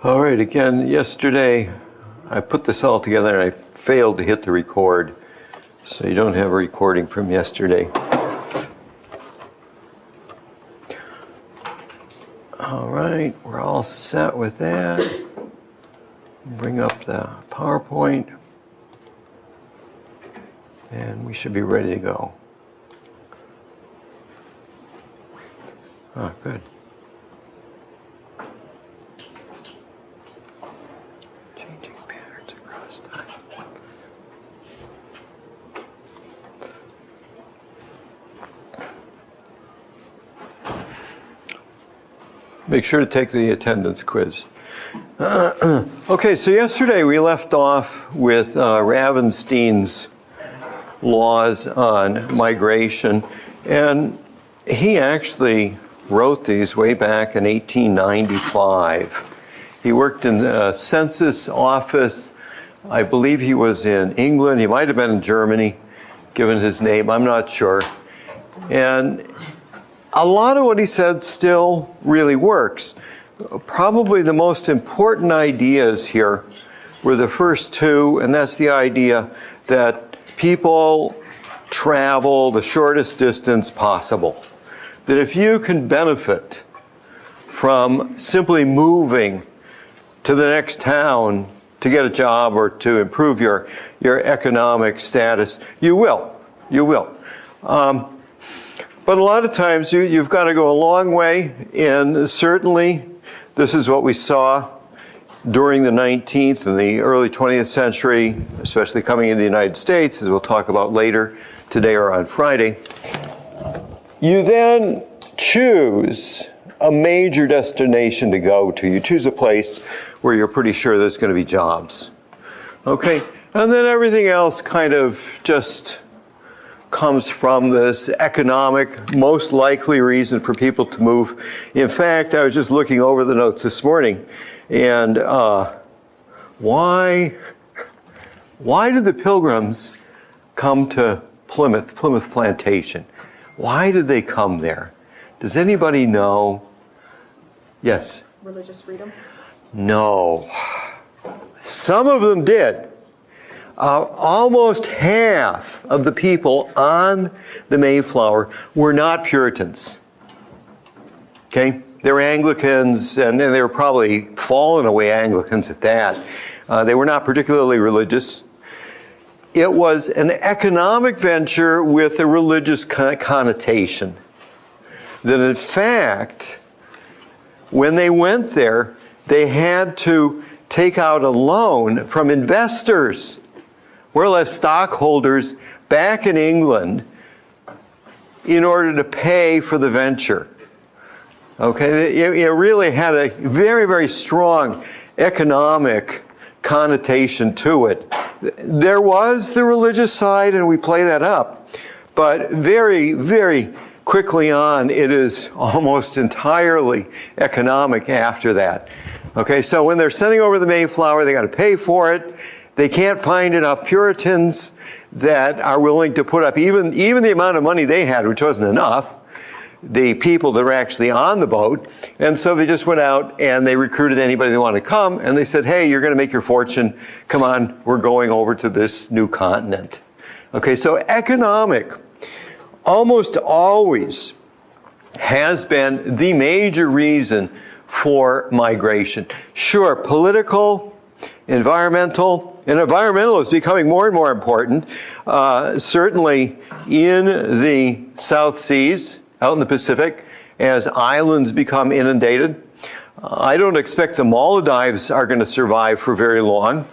All right, again, yesterday I put this all together and I failed to hit the record, so you don't have a recording from yesterday. All right, we're all set with that. Bring up the PowerPoint, and we should be ready to go. Oh, good. Changing patterns across time. Make sure to take the attendance quiz. Okay, so yesterday we left off with Ravenstein's laws on migration, and he actually wrote these way back in 1895. He worked in the census office. I believe he was in England. He might have been in Germany, given his name. I'm not sure. And a lot of what he said still really works. Probably the most important ideas here were the first two, and that's the idea that people travel the shortest distance possible. That if you can benefit from simply moving to the next town to get a job or to improve your economic status, you will. You will. But a lot of times you've got to go a long way, and certainly this is what we saw during the 19th and the early 20th century, especially coming into the United States, as we'll talk about later today or on Friday. You then choose a major destination to go to. You choose a place where you're pretty sure there's going to be jobs. Okay, and then everything else kind of just comes from this economic, most likely reason for people to move. In fact, I was just looking over the notes this morning, and why did the Pilgrims come to Plymouth Plantation? Why did they come there? Does anybody know? Yes? Religious freedom? No. Some of them did. Almost half of the people on the Mayflower were not Puritans. Okay? They were Anglicans, and they were probably fallen away Anglicans at that. They were not particularly religious. It was an economic venture with a religious connotation. That in fact, when they went there, they had to take out a loan from investors, more or less stockholders back in England, in order to pay for the venture. Okay, it really had a very, very strong economic connotation to it. There was the religious side, and we play that up, but very, very quickly on, it is almost entirely economic after that. Okay, so when they're sending over the Mayflower, they got to pay for it. They can't find enough Puritans that are willing to put up even the amount of money they had, which wasn't enough, the people that were actually on the boat. And so they just went out and they recruited anybody they wanted to come, and they said, hey, you're going to make your fortune. Come on, we're going over to this new continent. Okay, so economic almost always has been the major reason for migration. Sure, political, environmental, and environmental is becoming more and more important. Certainly in the South Seas, out in the Pacific, as islands become inundated. I don't expect the Maldives are going to survive for very long.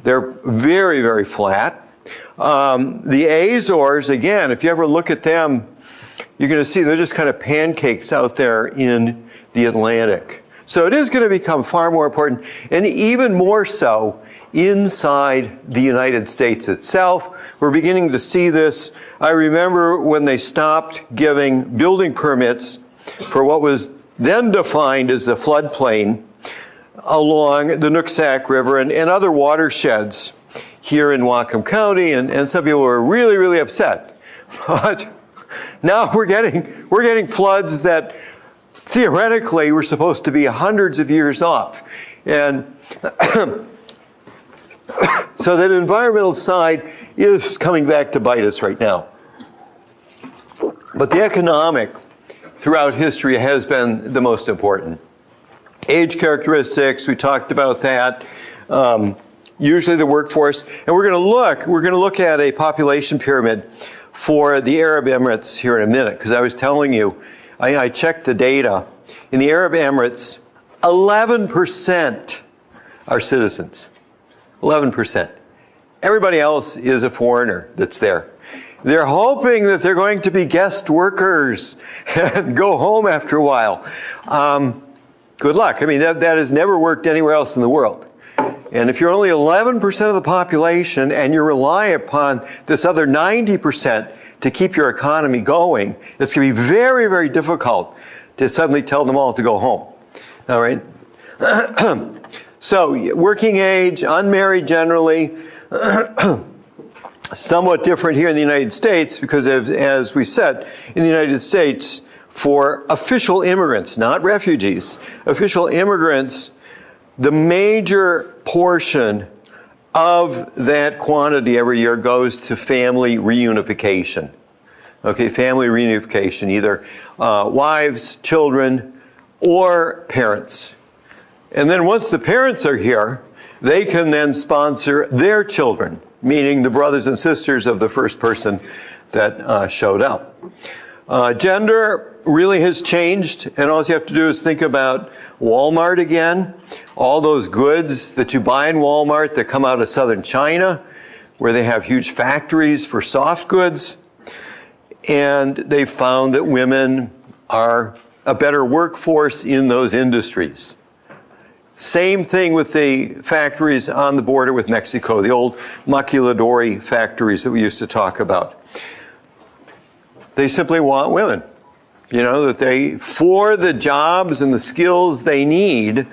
They're very, very flat. The Azores, again, if you ever look at them, you're going to see they're just kind of pancakes out there in the Atlantic. So it is going to become far more important, and even more so inside the United States itself. We're beginning to see this. I remember when they stopped giving building permits for what was then defined as the floodplain along the Nooksack River and other watersheds here in Whatcom County, and some people were really, really upset. But now we're getting floods that theoretically were supposed to be hundreds of years off. And so that environmental side is coming back to bite us right now. But the economic throughout history has been the most important. Age characteristics, we talked about that. Usually the workforce. And we're going to look at a population pyramid for the Arab Emirates here in a minute, because I was telling you, I checked the data. In the Arab Emirates, 11% are citizens. 11%. Everybody else is a foreigner that's there. They're hoping that they're going to be guest workers and go home after a while. Good luck. I mean, that has never worked anywhere else in the world. And if you're only 11% of the population and you rely upon this other 90% to keep your economy going, it's going to be very, very difficult to suddenly tell them all to go home. All right? So, working age, unmarried generally, somewhat different here in the United States because, as we said, in the United States, for official immigrants, not refugees, official immigrants, the major portion of that quantity every year goes to family reunification. Okay, family reunification, either wives, children, or parents. And then once the parents are here, they can then sponsor their children, meaning the brothers and sisters of the first person that showed up. Gender really has changed, and all you have to do is think about Walmart again. All those goods that you buy in Walmart that come out of southern China, where they have huge factories for soft goods, and they found that women are a better workforce in those industries. Same thing with the factories on the border with Mexico, the old maquiladora factories that we used to talk about. They simply want women. You know, that they, for the jobs and the skills they need,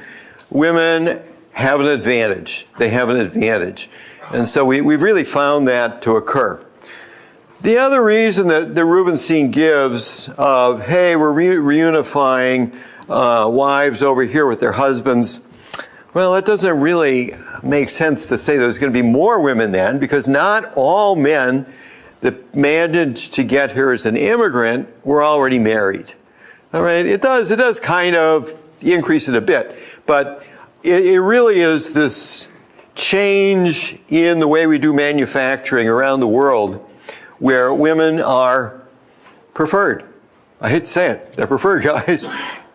women have an advantage. They have an advantage. And so we've really found that to occur. The other reason that the Rubenstein gives of, hey, we're reunifying wives over here with their husbands, well, that doesn't really make sense to say there's going to be more women then, because not all men that managed to get here as an immigrant were already married. All right, it does kind of increase it a bit, but it really is this change in the way we do manufacturing around the world where women are preferred. I hate to say it, they're preferred, guys.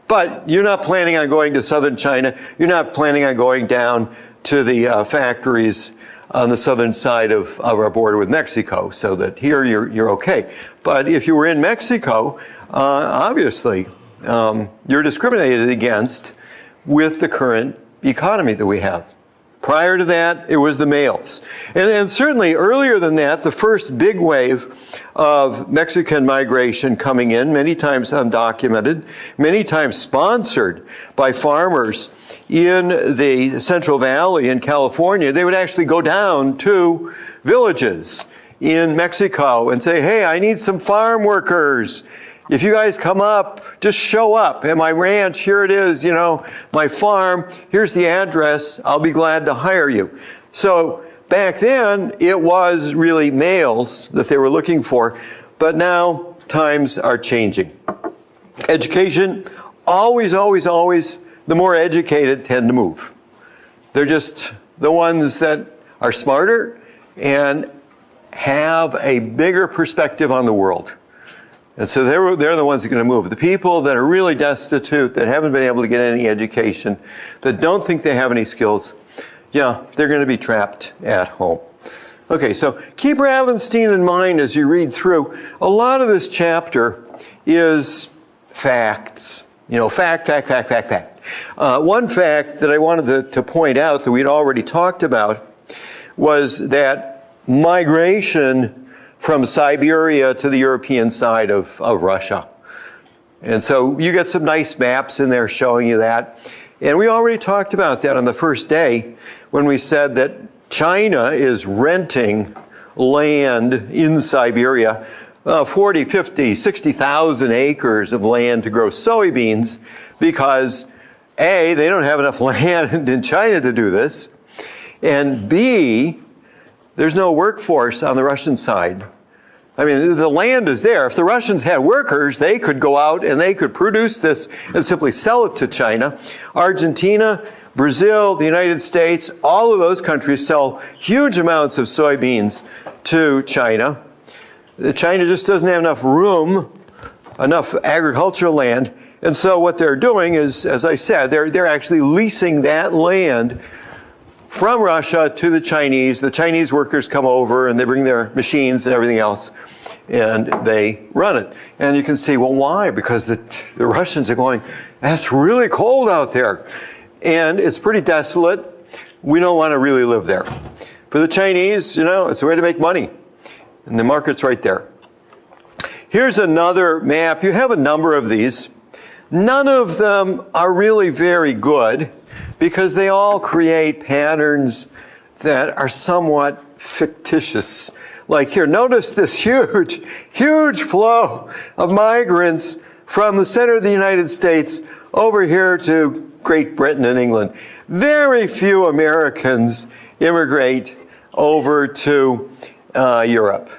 But you're not planning on going to southern China. You're not planning on going down to the factories on the southern side of our border with Mexico, so that here you're okay. But if you were in Mexico, obviously you're discriminated against with the current economy that we have. Prior to that, it was the males. And certainly earlier than that, the first big wave of Mexican migration coming in, many times undocumented, many times sponsored by farmers in the Central Valley in California. They would actually go down to villages in Mexico and say, hey, I need some farm workers. If you guys come up, just show up at my ranch. Here it is, you know, my farm. Here's the address. I'll be glad to hire you. So back then, it was really males that they were looking for. But now times are changing. Education, always, the more educated tend to move. They're just the ones that are smarter and have a bigger perspective on the world. And so they're the ones that are going to move. The people that are really destitute, that haven't been able to get any education, that don't think they have any skills, yeah, they're going to be trapped at home. Okay, so keep Ravenstein in mind as you read through. A lot of this chapter is facts. You know, fact. One fact that I wanted to point out that we'd already talked about was that migration from Siberia to the European side of Russia. And so you get some nice maps in there showing you that. And we already talked about that on the first day when we said that China is renting land in Siberia, 40, 50, 60,000 acres of land to grow soybeans because A, they don't have enough land in China to do this, and B, there's no workforce on the Russian side. I mean, the land is there. If the Russians had workers, they could go out and they could produce this and simply sell it to China. Argentina, Brazil, the United States, all of those countries sell huge amounts of soybeans to China. China just doesn't have enough room, enough agricultural land. And so what they're doing is, as I said, they're actually leasing that land from Russia to the Chinese. The Chinese workers come over and they bring their machines and everything else and they run it. And you can see, well, why? Because the Russians are going, that's really cold out there. And it's pretty desolate. We don't want to really live there. For the Chinese, it's a way to make money. And the market's right there. Here's another map. You have a number of these. None of them are really very good because they all create patterns that are somewhat fictitious. Like here, notice this huge, huge flow of migrants from the center of the United States over here to Great Britain and England. Very few Americans immigrate over to Europe.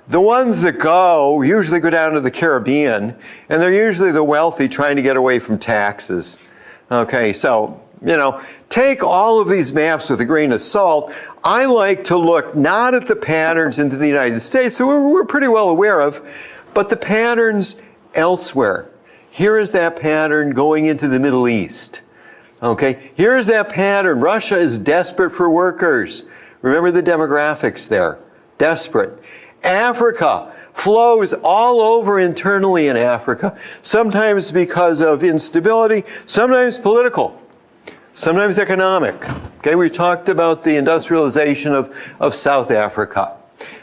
The ones that go usually go down to the Caribbean, and they're usually the wealthy trying to get away from taxes. Okay, so, take all of these maps with a grain of salt. I like to look not at the patterns into the United States that we're pretty well aware of, but the patterns elsewhere. Here is that pattern going into the Middle East. Okay, here's that pattern. Russia is desperate for workers. Remember the demographics there. Desperate. Africa flows all over internally in Africa, sometimes because of instability, sometimes political, sometimes economic. Okay, we talked about the industrialization of South Africa.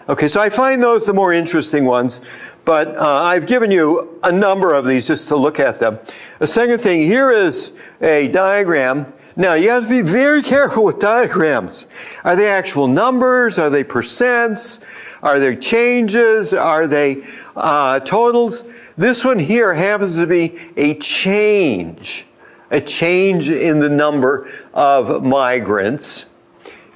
Okay, so I find those the more interesting ones, but I've given you a number of these just to look at them. A second thing, here is a diagram. Now, you have to be very careful with diagrams. Are they actual numbers? Are they percents? Are there changes? Are they totals? This one here happens to be a change in the number of migrants.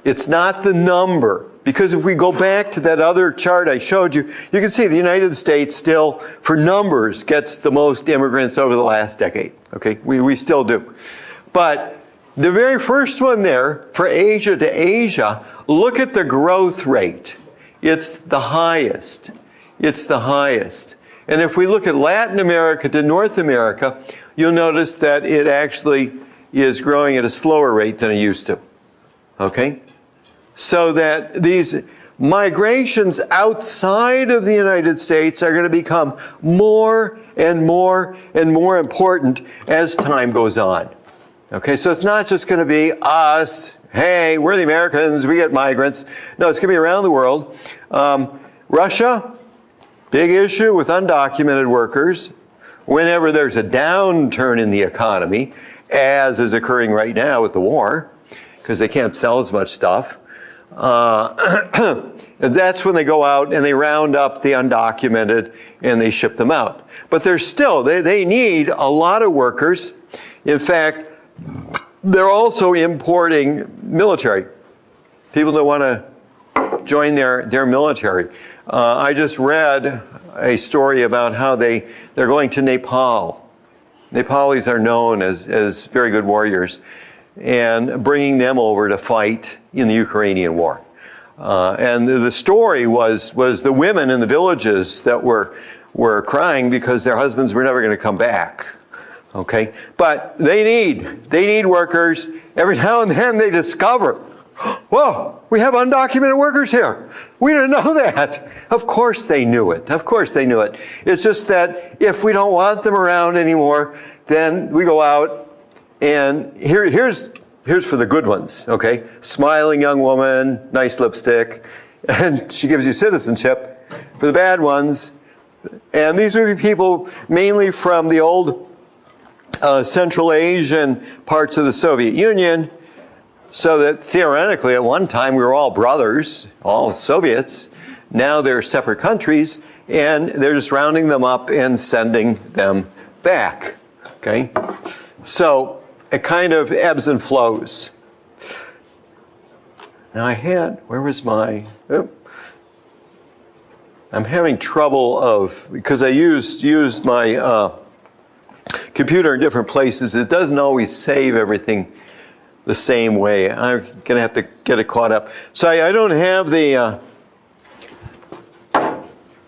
It's not the number, because if we go back to that other chart I showed you, you can see the United States still, for numbers, gets the most immigrants over the last decade. Okay, we still do. But the very first one there, for Asia to Asia, look at the growth rate. It's the highest. It's the highest. And if we look at Latin America to North America, you'll notice that it actually is growing at a slower rate than it used to. Okay? So that these migrations outside of the United States are going to become more and more and more important as time goes on. Okay, so it's not just going to be us. Hey, we're the Americans, we get migrants. No, it's going to be around the world. Russia, big issue with undocumented workers. Whenever there's a downturn in the economy, as is occurring right now with the war, because they can't sell as much stuff, that's when they go out and they round up the undocumented and they ship them out. But they're still, they need a lot of workers. In fact, they're also importing military. People that want to join their military. I just read a story about how they're going to Nepal. Nepalis are known as very good warriors, and bringing them over to fight in the Ukrainian war. And the story was the women in the villages that were crying because their husbands were never going to come back. Okay, but they need workers. Every now and then they discover, whoa, we have undocumented workers here. We didn't know that. Of course they knew it. Of course they knew it. It's just that if we don't want them around anymore, then we go out and here's for the good ones. Okay, smiling young woman, nice lipstick, and she gives you citizenship. For the bad ones, and these would be people mainly from the old Central Asian parts of the Soviet Union, so that theoretically at one time we were all brothers, all Soviets. Now they're separate countries, and they're just rounding them up and sending them back. Okay? So it kind of ebbs and flows. Now where was my, I'm having trouble because I used my computer in different places. It doesn't always save everything the same way. I'm going to have to get it caught up. So I don't have the,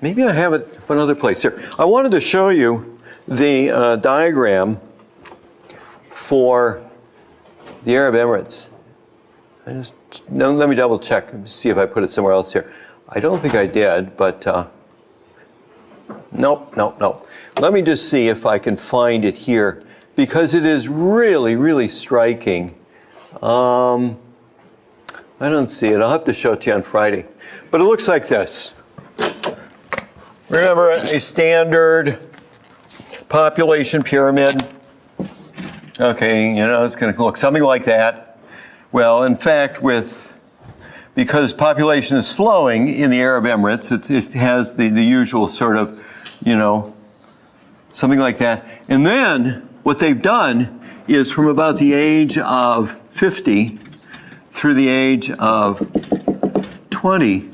maybe I have it one other place here. I wanted to show you the diagram for the Arab Emirates. Let me double check and see if I put it somewhere else here. I don't think I did, but nope. Let me just see if I can find it here, because it is really, really striking. I don't see it. I'll have to show it to you on Friday. But it looks like this. Remember, a standard population pyramid. Okay, it's going to look something like that. Well, in fact, because population is slowing in the Arab Emirates, it has the usual sort of, something like that. And then what they've done is from about the age of 50 through the age of 20,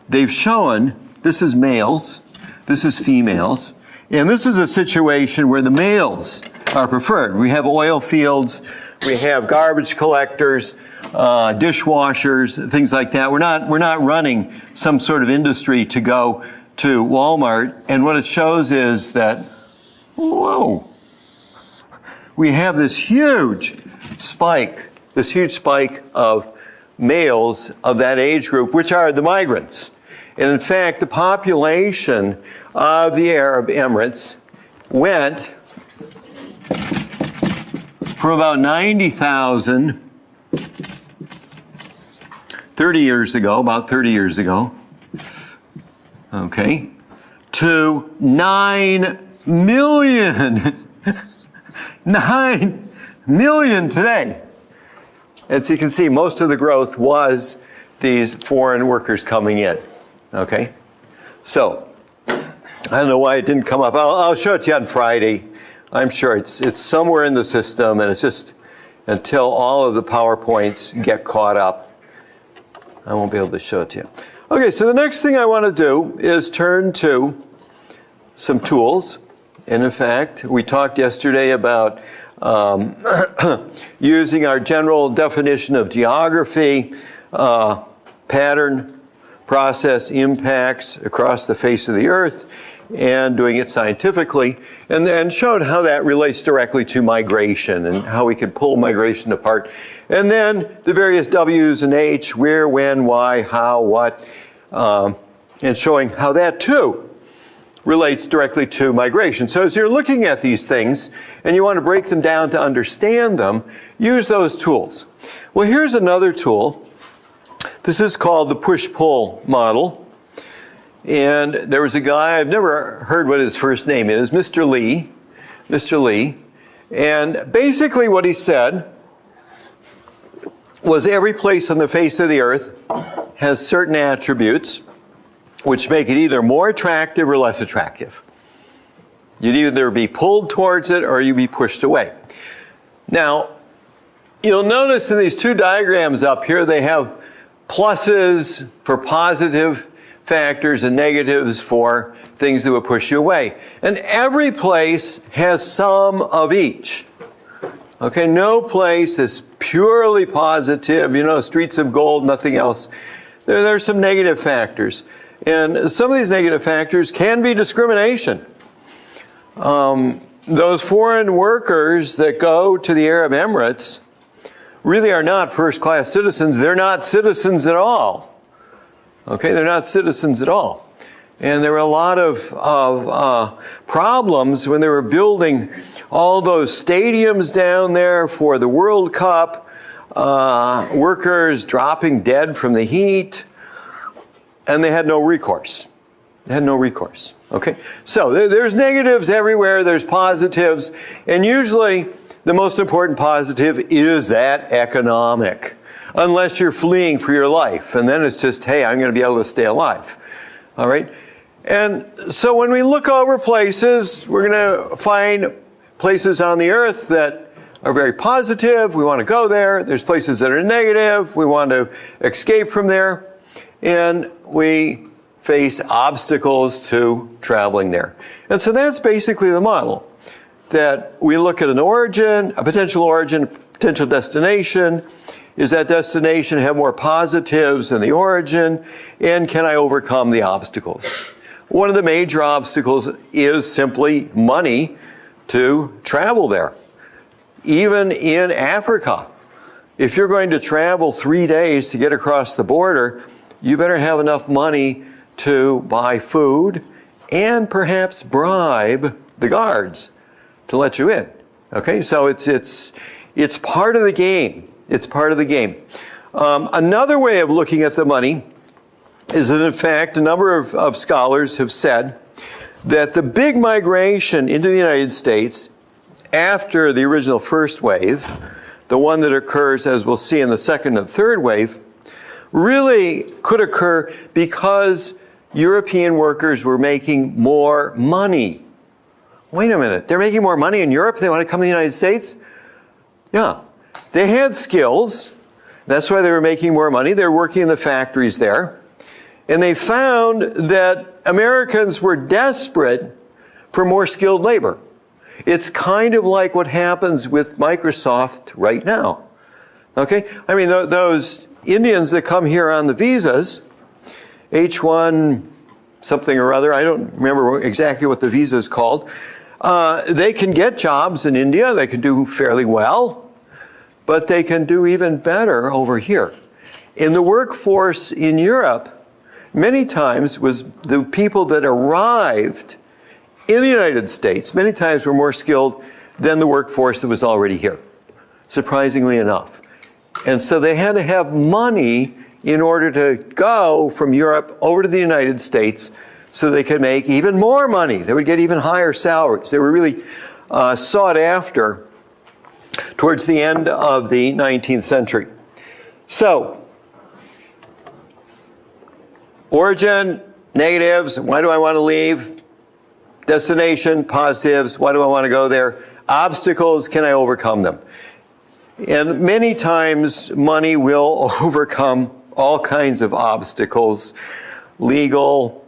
they've shown this is males, this is females, and this is a situation where the males are preferred. We have oil fields, we have garbage collectors, dishwashers, things like that. We're not running some sort of industry to go to Walmart. And what it shows is that, whoa, we have this huge spike of males of that age group, which are the migrants. And in fact, the population of the Arab Emirates went from about 90,000 30 years ago, okay, to 9 million. 9 million today. As you can see, most of the growth was these foreign workers coming in, okay? So, I don't know why it didn't come up. I'll show it to you on Friday. I'm sure it's somewhere in the system, and it's just until all of the PowerPoints get caught up, I won't be able to show it to you. Okay, so the next thing I want to do is turn to some tools. And in fact, we talked yesterday about using our general definition of geography, pattern, process, impacts across the face of the earth, and doing it scientifically, and showed how that relates directly to migration and how we could pull migration apart. And then the various W's and H, where, when, why, how, what, and showing how that too relates directly to migration. So as you're looking at these things and you want to break them down to understand them, use those tools. Well, here's another tool. This is called the push-pull model. And there was a guy, I've never heard what his first name is, Mr. Lee. And basically what he said was every place on the face of the earth has certain attributes which make it either more attractive or less attractive. You'd either be pulled towards it or you'd be pushed away. Now, you'll notice in these two diagrams up here, they have pluses for positive factors and negatives for things that would push you away. And every place has some of each. Okay, no place is purely positive, streets of gold, nothing else. There's some negative factors. And some of these negative factors can be discrimination. Those foreign workers that go to the Arab Emirates really are not first-class citizens. They're not citizens at all. Okay, they're not citizens at all. And there were a lot of problems when they were building all those stadiums down there for the World Cup, workers dropping dead from the heat, and they had no recourse. Okay, so there's negatives everywhere, there's positives, and usually the most important positive is that economic. Unless you're fleeing for your life. And then it's just, hey, I'm going to be able to stay alive. All right? And so when we look over places, we're going to find places on the earth that are very positive. We want to go there. There's places that are negative. We want to escape from there. And we face obstacles to traveling there. And so that's basically the model, that we look at an origin, a potential destination. Is that destination have more positives than the origin? And can I overcome the obstacles? One of the major obstacles is simply money to travel there. Even in Africa, if you're going to travel 3 days to get across the border, you better have enough money to buy food and perhaps bribe the guards to let you in. Okay, so it's part of the game. It's part of the game. Another way of looking at the money is that, in fact, a number of scholars have said that the big migration into the United States after the original first wave, the one that occurs, as we'll see, in the second and third wave, really could occur because European workers were making more money. Wait a minute, they're making more money in Europe, they want to come to the United States? Yeah, they had skills, that's why they were making more money, they were working in the factories there, and they found that Americans were desperate for more skilled labor. It's kind of like what happens with Microsoft right now. Okay, I mean, those Indians that come here on the visas, H1 something or other, I don't remember exactly what the visa is called, they can get jobs in India, they can do fairly well, but they can do even better over here. In the workforce in Europe, many times was the people that arrived in the United States, many times were more skilled than the workforce that was already here, surprisingly enough. And so they had to have money in order to go from Europe over to the United States so they could make even more money. They would get even higher salaries. They were really sought after towards the end of the 19th century. So, origin, negatives, why do I want to leave? Destination, positives, why do I want to go there? Obstacles, can I overcome them? And many times money will overcome all kinds of obstacles, legal,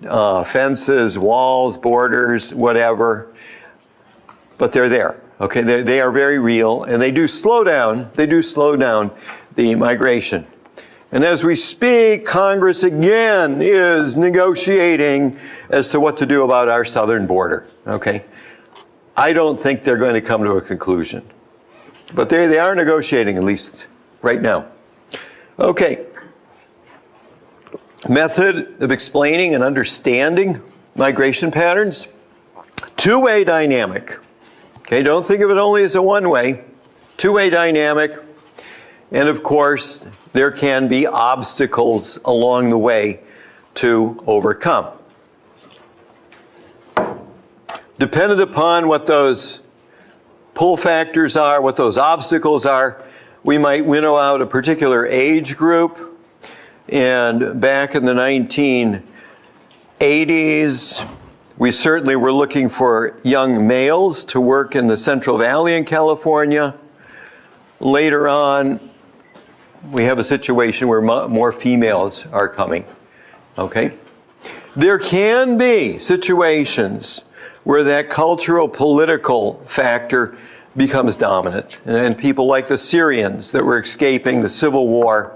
fences, walls, borders, whatever, but they're there. Okay, they are very real, and they do slow down the migration. And as we speak, Congress again is negotiating as to what to do about our southern border. Okay, I don't think they're going to come to a conclusion, but they are negotiating, at least right now. Okay, method of explaining and understanding migration patterns, two-way dynamic. Okay, don't think of it only as a one-way, two-way dynamic. And of course, there can be obstacles along the way to overcome. Dependent upon what those pull factors are, what those obstacles are, we might winnow out a particular age group. And back in the 1980s, we certainly were looking for young males to work in the Central Valley in California. Later on, we have a situation where more females are coming. Okay? There can be situations where that cultural, political factor becomes dominant. And people like the Syrians that were escaping the civil war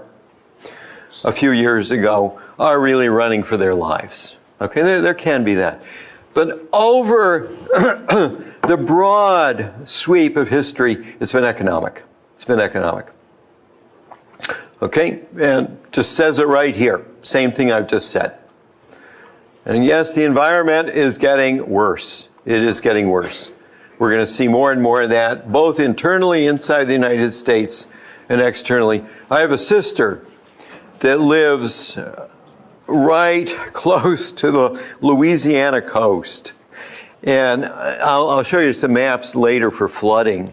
a few years ago are really running for their lives. Okay, there can be that. But over the broad sweep of history, it's been economic. It's been economic. Okay, and just says it right here. Same thing I've just said. And yes, the environment is getting worse. It is getting worse. We're going to see more and more of that, both internally inside the United States and externally. I have a sister that lives right close to the Louisiana coast. And I'll show you some maps later for flooding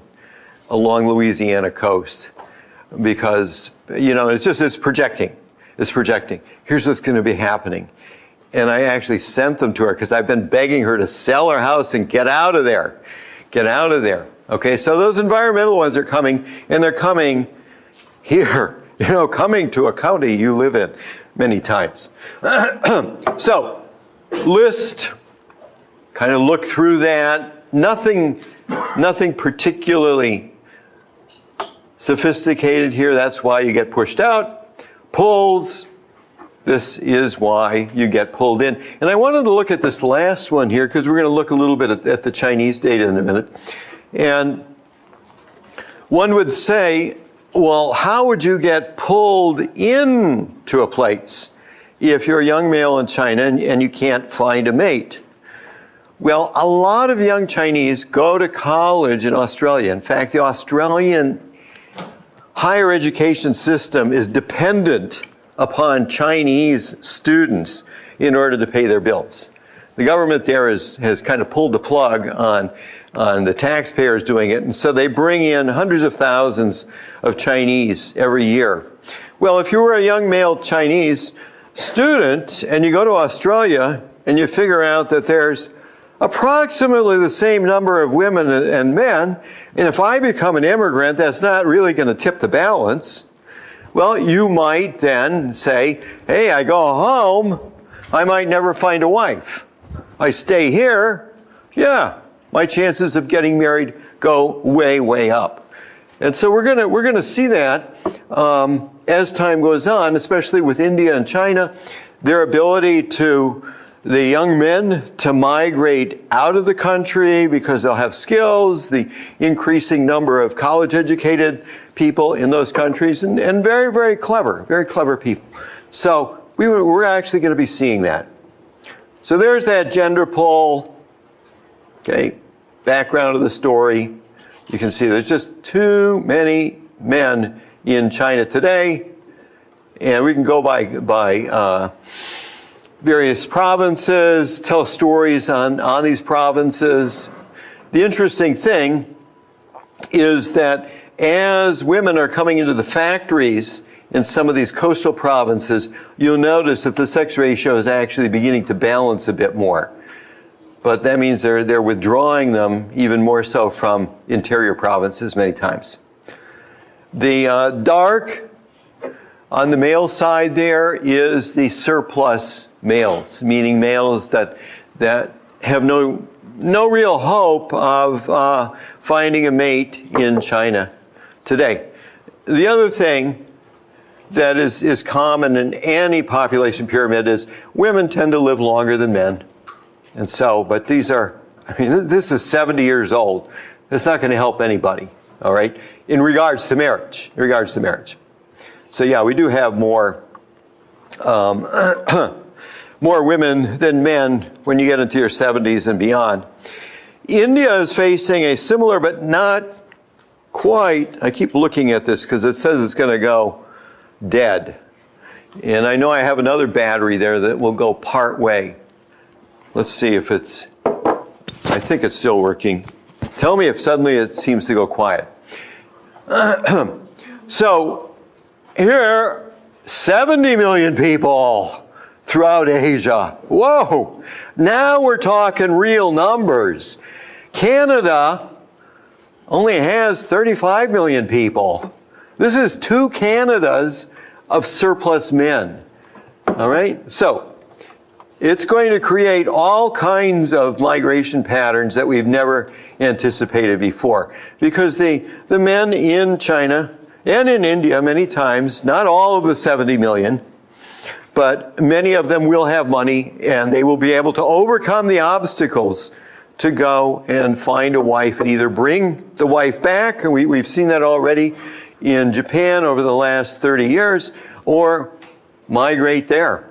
along Louisiana coast. Because, you know, it's projecting. It's projecting. Here's what's going to be happening. And I actually sent them to her because I've been begging her to sell her house and get out of there. Get out of there. Okay, so those environmental ones are coming, and they're coming here, coming to a county you live in many times. So, list, kind of look through that. Nothing particularly sophisticated here. That's why you get pushed out. Pulls. This is why you get pulled in. And I wanted to look at this last one here because we're going to look a little bit at the Chinese data in a minute. And one would say, well, how would you get pulled into a place if you're a young male in China and you can't find a mate? Well, a lot of young Chinese go to college in Australia. In fact, the Australian higher education system is dependent upon Chinese students in order to pay their bills. The government there has kind of pulled the plug on the taxpayers doing it, and so they bring in hundreds of thousands of Chinese every year. Well, if you were a young male Chinese student and you go to Australia and you figure out that there's approximately the same number of women and men, and if I become an immigrant, that's not really going to tip the balance. Well, you might then say, hey, I go home, I might never find a wife. I stay here, yeah, my chances of getting married go way, way up. And so we're gonna see that as time goes on, especially with India and China, their ability to the young men to migrate out of the country because they'll have skills, the increasing number of college-educated people in those countries, and very, very clever people. So we're actually going to be seeing that. So there's that gender pull. Okay, background of the story. You can see there's just too many men in China today, and we can go by various provinces, tell stories on these provinces. The interesting thing is that as women are coming into the factories in some of these coastal provinces, you'll notice that the sex ratio is actually beginning to balance a bit more. But that means they're withdrawing them even more so from interior provinces many times. The dark on the male side there is the surplus males, meaning males that have no real hope of finding a mate in China today. The other thing that is common in any population pyramid is women tend to live longer than men. And so, but these are, this is 70 years old. That's not going to help anybody, all right, in regards to marriage, So yeah, we do have more more women than men when you get into your 70s and beyond. India is facing a similar, but not quite, I keep looking at this because it says it's going to go dead. And I know I have another battery there that will go part way. Let's see if it's, I think it's still working. Tell me if suddenly it seems to go quiet. So here, 70 million people throughout Asia. Whoa! Now we're talking real numbers. Canada only has 35 million people. This is 2 Canadas of surplus men. All right? So it's going to create all kinds of migration patterns that we've never anticipated before. Because the men in China and in India many times, not all of the 70 million, but many of them will have money and they will be able to overcome the obstacles to go and find a wife and either bring the wife back, and we've seen that already in Japan over the last 30 years, or migrate there.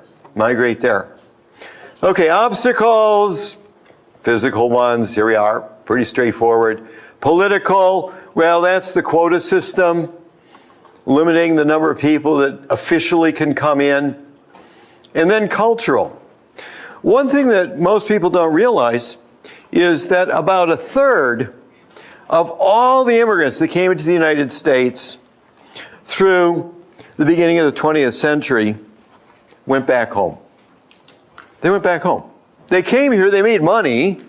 Okay, obstacles, physical ones, here we are, pretty straightforward. Political, well, that's the quota system, limiting the number of people that officially can come in. And then cultural. One thing that most people don't realize is that about 1/3 of all the immigrants that came into the United States through the beginning of the 20th century went back home. They went back home. They came here, they made money,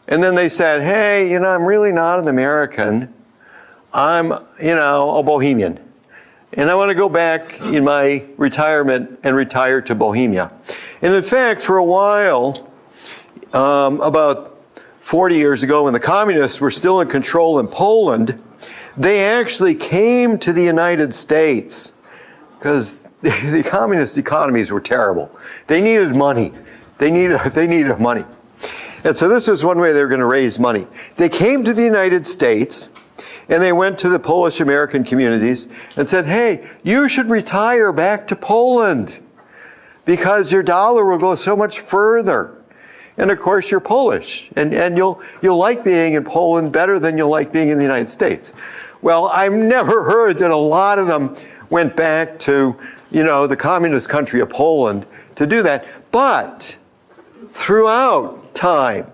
And then they said, hey, I'm really not an American. I'm, a Bohemian. And I want to go back in my retirement and retire to Bohemia. And in fact, for a while, about 40 years ago, when the communists were still in control in Poland, they actually came to the United States because the communist economies were terrible. They needed money. They needed money. And so this was one way they were going to raise money. They came to the United States, and they went to the Polish American communities and said, hey, you should retire back to Poland because your dollar will go so much further. And of course, you're Polish, and you'll like being in Poland better than you'll like being in the United States. Well, I've never heard that a lot of them went back to, the communist country of Poland to do that. But throughout time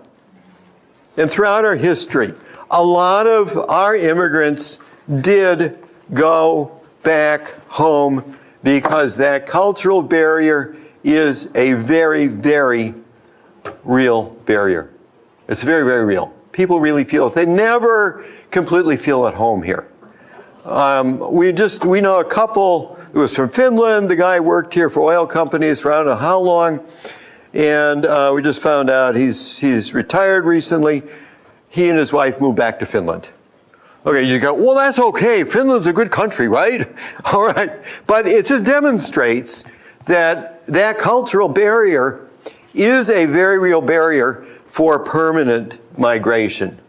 and throughout our history, a lot of our immigrants did go back home because that cultural barrier is a very, very real barrier. It's very, very real. People really feel it. They never completely feel at home here. We know a couple. It was from Finland. The guy worked here for oil companies for I don't know how long. And we just found out he's retired recently. He and his wife moved back to Finland. Okay, you go, well, that's okay. Finland's a good country, right? All right. But it just demonstrates that cultural barrier is a very real barrier for permanent migration.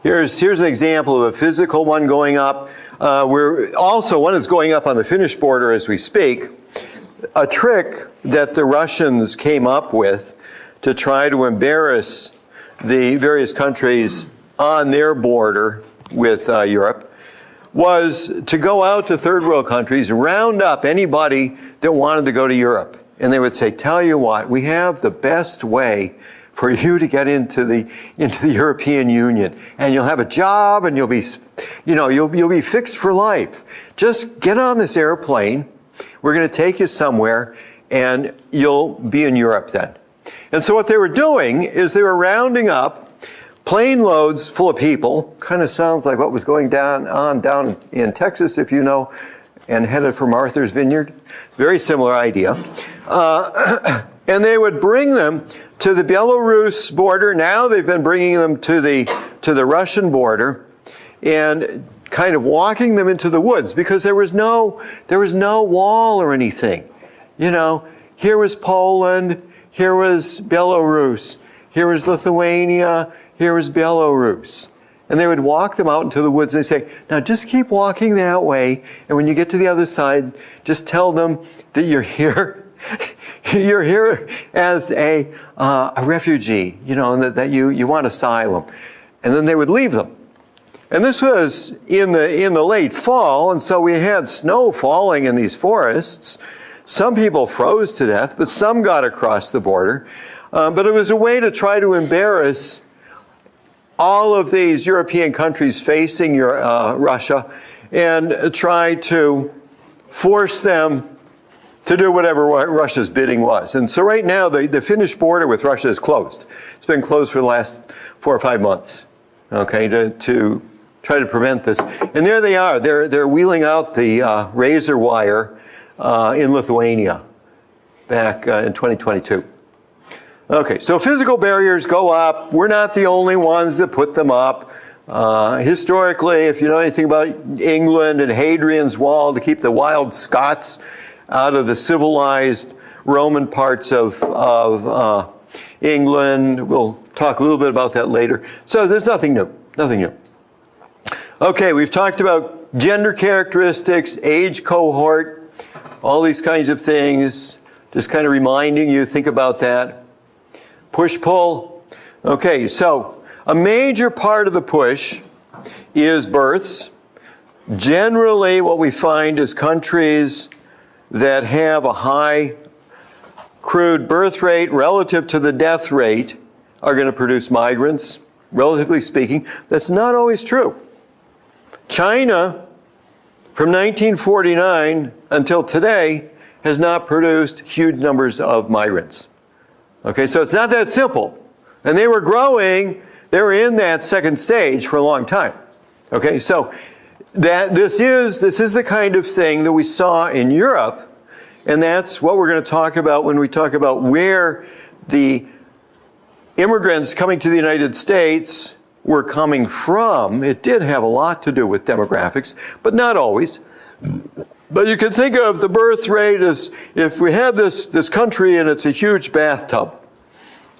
Here's an example of a physical one going up. One is going up on the Finnish border as we speak. A trick that the Russians came up with to try to embarrass the various countries on their border with Europe was to go out to third world countries, round up anybody that wanted to go to Europe. And they would say, tell you what, we have the best way for you to get into the European Union. And you'll have a job and you'll be fixed for life. Just get on this airplane. We're going to take you somewhere and you'll be in Europe then. And so what they were doing is they were rounding up plane loads full of people. Kind of sounds like what was going down in Texas, if you know, and headed for Martha's Vineyard. Very similar idea. And they would bring them to the Belarus border. Now they've been bringing them to the Russian border and kind of walking them into the woods because there was no wall or anything. Here was Poland, here was Belarus, here was Lithuania, here was Belarus. And they would walk them out into the woods and say, now just keep walking that way. And when you get to the other side, just tell them that you're here. You're here as a refugee, and that you want asylum. And then they would leave them. And this was in the late fall, and so we had snow falling in these forests. Some people froze to death, but some got across the border. But it was a way to try to embarrass all of these European countries facing Russia and try to force them to do whatever Russia's bidding was. And so right now, the Finnish border with Russia is closed. It's been closed for the last 4 or 5 months, okay, to try to prevent this. And there they are. They're wheeling out the razor wire in Lithuania back in 2022. Okay, so physical barriers go up. We're not the only ones that put them up. Historically, if you know anything about England and Hadrian's Wall to keep the wild Scots out of the civilized Roman parts of England, we'll talk a little bit about that later. So there's nothing new, nothing new. Okay, we've talked about gender characteristics, age cohort, all these kinds of things. Just kind of reminding you, think about that. Push-pull. Okay, so a major part of the push is births. Generally, what we find is countries that have a high crude birth rate relative to the death rate are going to produce migrants, relatively speaking. That's not always true. China, from 1949 until today, has not produced huge numbers of migrants. Okay, so it's not that simple. And they were growing, they were in that second stage for a long time. Okay, so this is the kind of thing that we saw in Europe, and that's what we're going to talk about when we talk about where the immigrants coming to the United States were coming from. It did have a lot to do with demographics, but not always. But you can think of the birth rate as if we have this country and it's a huge bathtub,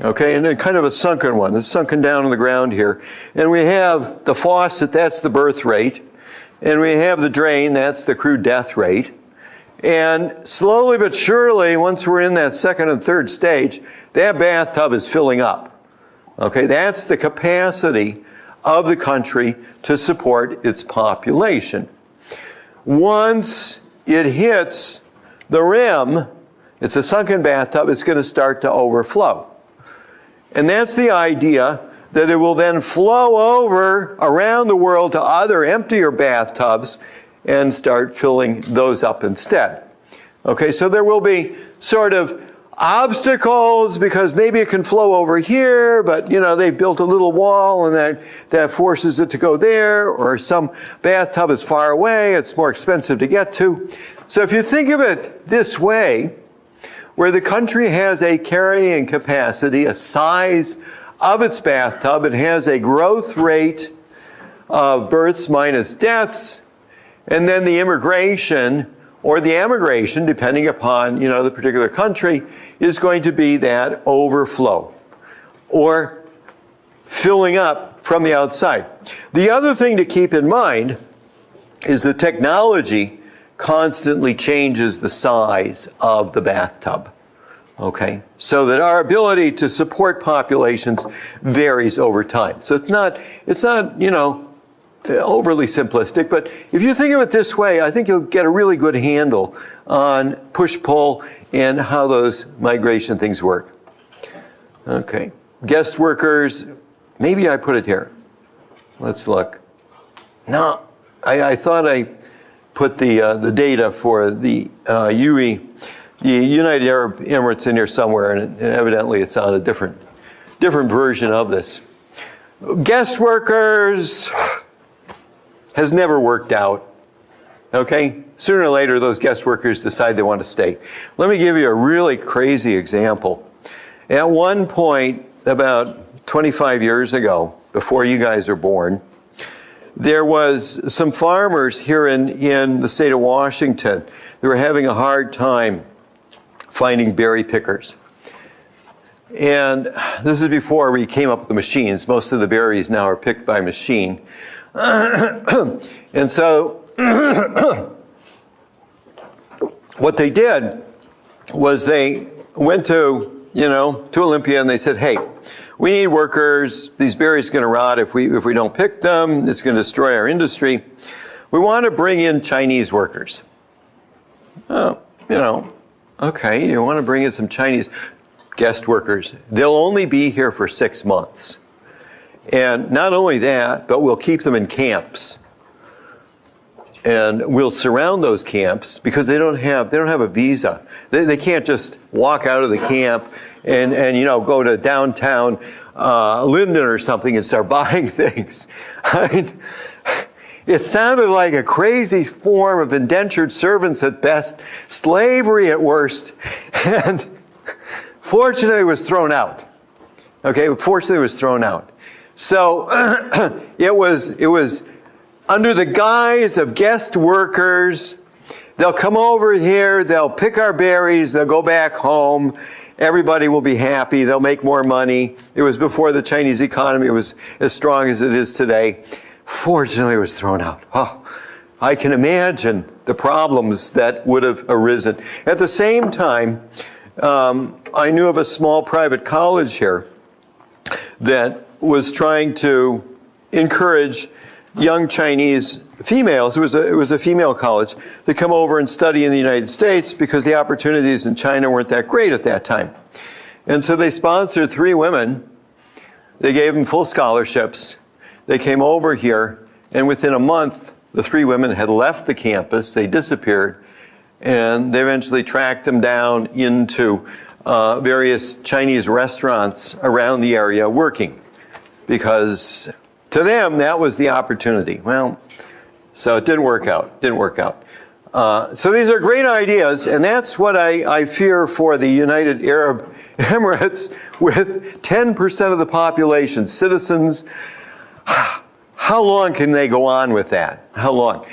okay, and then kind of a sunken one. It's sunken down on the ground here. And we have the faucet, that's the birth rate. And we have the drain, that's the crude death rate. And slowly but surely, once we're in that second and third stage, that bathtub is filling up. Okay, that's the capacity of the country to support its population. Once it hits the rim, it's a sunken bathtub, it's going to start to overflow. And that's the idea, that it will then flow over around the world to other emptier bathtubs and start filling those up instead. Okay, so there will be sort of obstacles because maybe it can flow over here, but they've built a little wall and that forces it to go there, or some bathtub is far away, it's more expensive to get to. So if you think of it this way, where the country has a carrying capacity, a size of its bathtub, it has a growth rate of births minus deaths, and then the immigration or the emigration, depending upon the particular country, is going to be that overflow or filling up from the outside. The other thing to keep in mind is the technology constantly changes the size of the bathtub. Okay, so that our ability to support populations varies over time. So it's not overly simplistic, but if you think of it this way, I think you'll get a really good handle on push-pull and how those migration things work. Okay, guest workers, maybe I put it here. Let's look. No, I thought I put the data for the UE, the United Arab Emirates, in here somewhere, and evidently it's on a different version of this. Guest workers has never worked out. Okay? Sooner or later, those guest workers decide they want to stay. Let me give you a really crazy example. At one point, about 25 years ago, before you guys were born, there was some farmers here in the state of Washington. They were having a hard time finding berry pickers. And this is before we came up with the machines. Most of the berries now are picked by machine. And so what they did was they went to Olympia and they said, hey, we need workers. These berries are going to rot if we don't pick them. It's going to destroy our industry. We want to bring in Chinese workers. Oh, okay, you want to bring in some Chinese guest workers. They'll only be here for 6 months. And not only that, but we'll keep them in camps. And we'll surround those camps because they don't have a visa. They can't just walk out of the camp and go to downtown Linden or something and start buying things. I mean, it sounded like a crazy form of indentured servants at best, slavery at worst, and fortunately it was thrown out. Okay, fortunately it was thrown out. So it was under the guise of guest workers. They'll come over here, they'll pick our berries, they'll go back home. Everybody will be happy, they'll make more money. It was before the Chinese economy was as strong as it is today. Fortunately, it was thrown out. Oh, I can imagine the problems that would have arisen. At the same time, I knew of a small private college here that was trying to encourage young Chinese females, it was a female college, to come over and study in the United States because the opportunities in China weren't that great at that time. And so they sponsored 3 women. They gave them full scholarships. They came over here, and within a month, the 3 women had left the campus. They disappeared, and they eventually tracked them down into various Chinese restaurants around the area working, because to them that was the opportunity. Well, so it didn't work out. So these are great ideas, and that's what I fear for the United Arab Emirates with 10% of the population, citizens. How long can they go on with that? How long?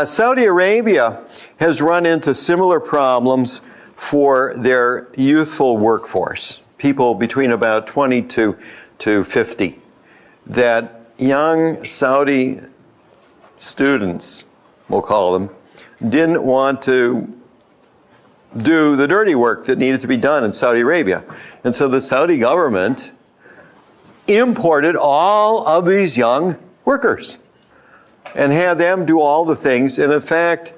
Saudi Arabia has run into similar problems for their youthful workforce, people between about 20 to 50, that young Saudi students, we'll call them, didn't want to do the dirty work that needed to be done in Saudi Arabia. And so the Saudi government imported all of these young workers and had them do all the things. And in fact,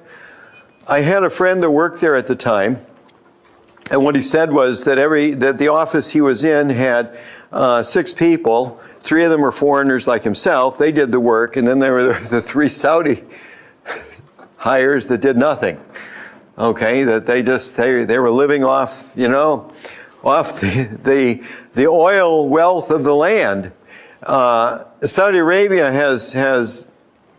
I had a friend that worked there at the time, and what he said was that the office he was in had 6 people. 3 of them were foreigners like himself. They did the work, and then there were the 3 Saudi hires that did nothing. Okay, that they were living off, off the oil wealth of the land. Saudi Arabia has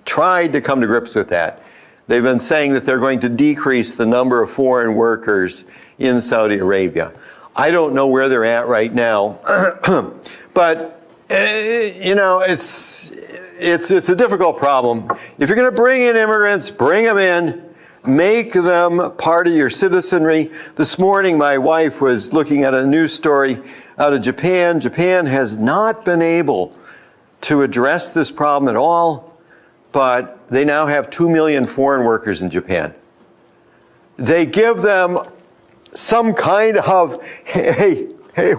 tried to come to grips with that. They've been saying that they're going to decrease the number of foreign workers in Saudi Arabia. I don't know where they're at right now, but it's a difficult problem. If you're going to bring in immigrants, bring them in. Make them part of your citizenry. This morning, my wife was looking at a news story out of Japan. Japan has not been able to address this problem at all, but they now have 2 million foreign workers in Japan. They give them some kind of a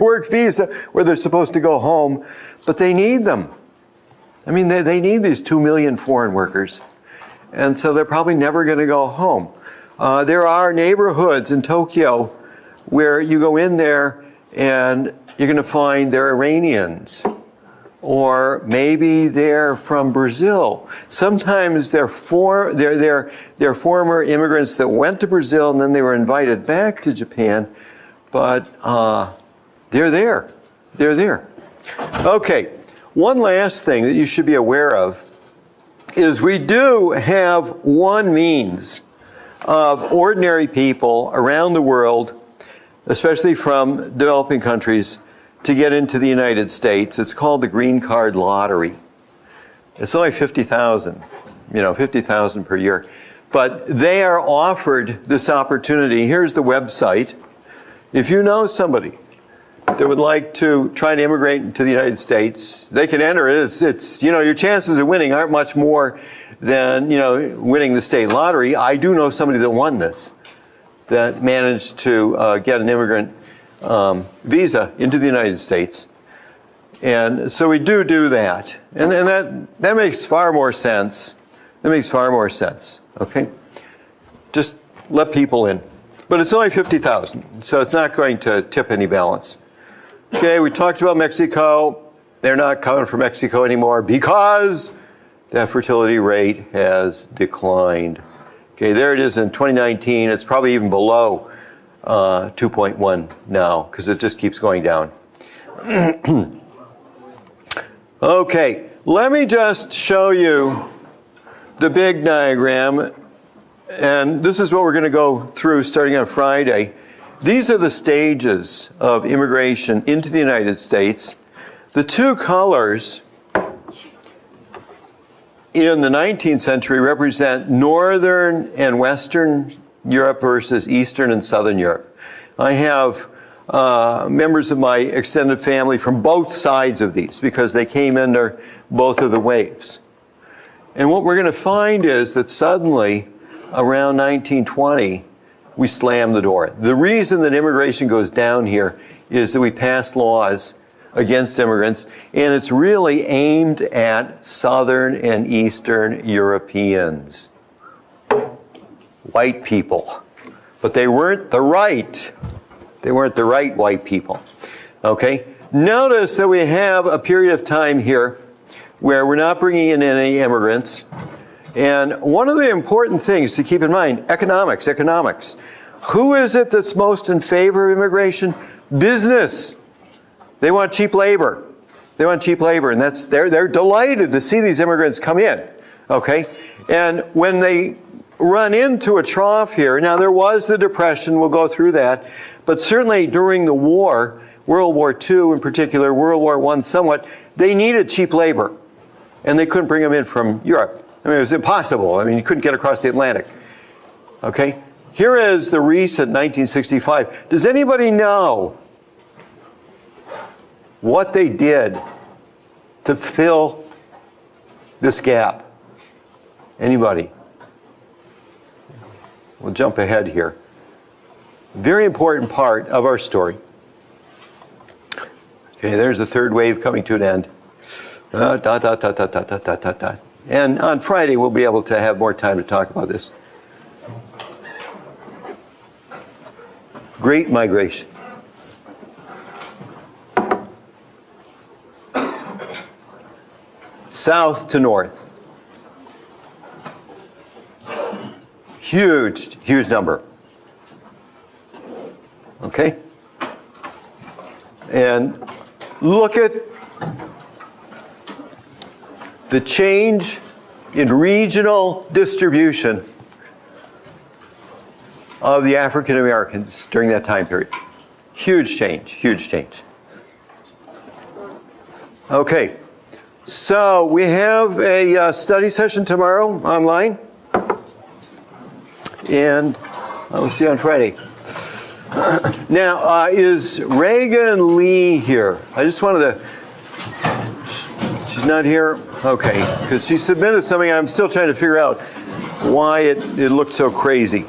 work visa where they're supposed to go home, but they need them. I mean, they need these 2 million foreign workers. And so they're probably never going to go home. There are neighborhoods in Tokyo where you go in there and you're going to find they're Iranians, or maybe they're from Brazil. Sometimes they're former immigrants that went to Brazil and then they were invited back to Japan, but they're there. They're there. Okay, one last thing that you should be aware of is we do have one means of ordinary people around the world, especially from developing countries, to get into the United States. It's called the Green Card Lottery. It's only 50,000, 50,000 per year. But they are offered this opportunity. Here's the website. If you know somebody that would like to try to immigrate into the United States, they can enter it. It's your chances of winning aren't much more than, winning the state lottery. I do know somebody that won this, that managed to get an immigrant visa into the United States. And so we do that. And that makes far more sense. That makes far more sense, okay? Just let people in. But it's only 50,000, so it's not going to tip any balance. Okay, we talked about Mexico. They're not coming from Mexico anymore because that fertility rate has declined. Okay, there it is in 2019. It's probably even below 2.1 now because it just keeps going down. Okay, let me just show you the big diagram. And this is what we're going to go through starting on Friday. These are the stages of immigration into the United States. The 2 colors in the 19th century represent Northern and Western Europe versus Eastern and Southern Europe. I have members of my extended family from both sides of these because they came under both of the waves. And what we're going to find is that suddenly, around 1920, we slam the door. The reason that immigration goes down here is that we pass laws against immigrants, and it's really aimed at Southern and Eastern Europeans. White people. But they weren't the right white people. Okay? Notice that we have a period of time here where we're not bringing in any immigrants. And one of the important things to keep in mind, economics. Who is it that's most in favor of immigration? Business. They want cheap labor. They want cheap labor, and they're delighted to see these immigrants come in. Okay? And when they run into a trough here, now there was the Depression, we'll go through that, but certainly during the war, World War II in particular, World War I somewhat, they needed cheap labor, and they couldn't bring them in from Europe. I mean, it was impossible. I mean, you couldn't get across the Atlantic. Okay? Here is the recent 1965. Does anybody know what they did to fill this gap? Anybody? We'll jump ahead here. Very important part of our story. Okay, there's the third wave coming to an end. And on Friday, we'll be able to have more time to talk about this. Great migration. South to north. Huge, huge number. Okay? And look at the change in regional distribution of the African Americans during that time period. Huge change, huge change. Okay, so we have a study session tomorrow online, and we'll see you on Friday. Now, is Reagan Lee here? I just wanted to, she's not here? Okay, because she submitted something, I'm still trying to figure out why it looked so crazy.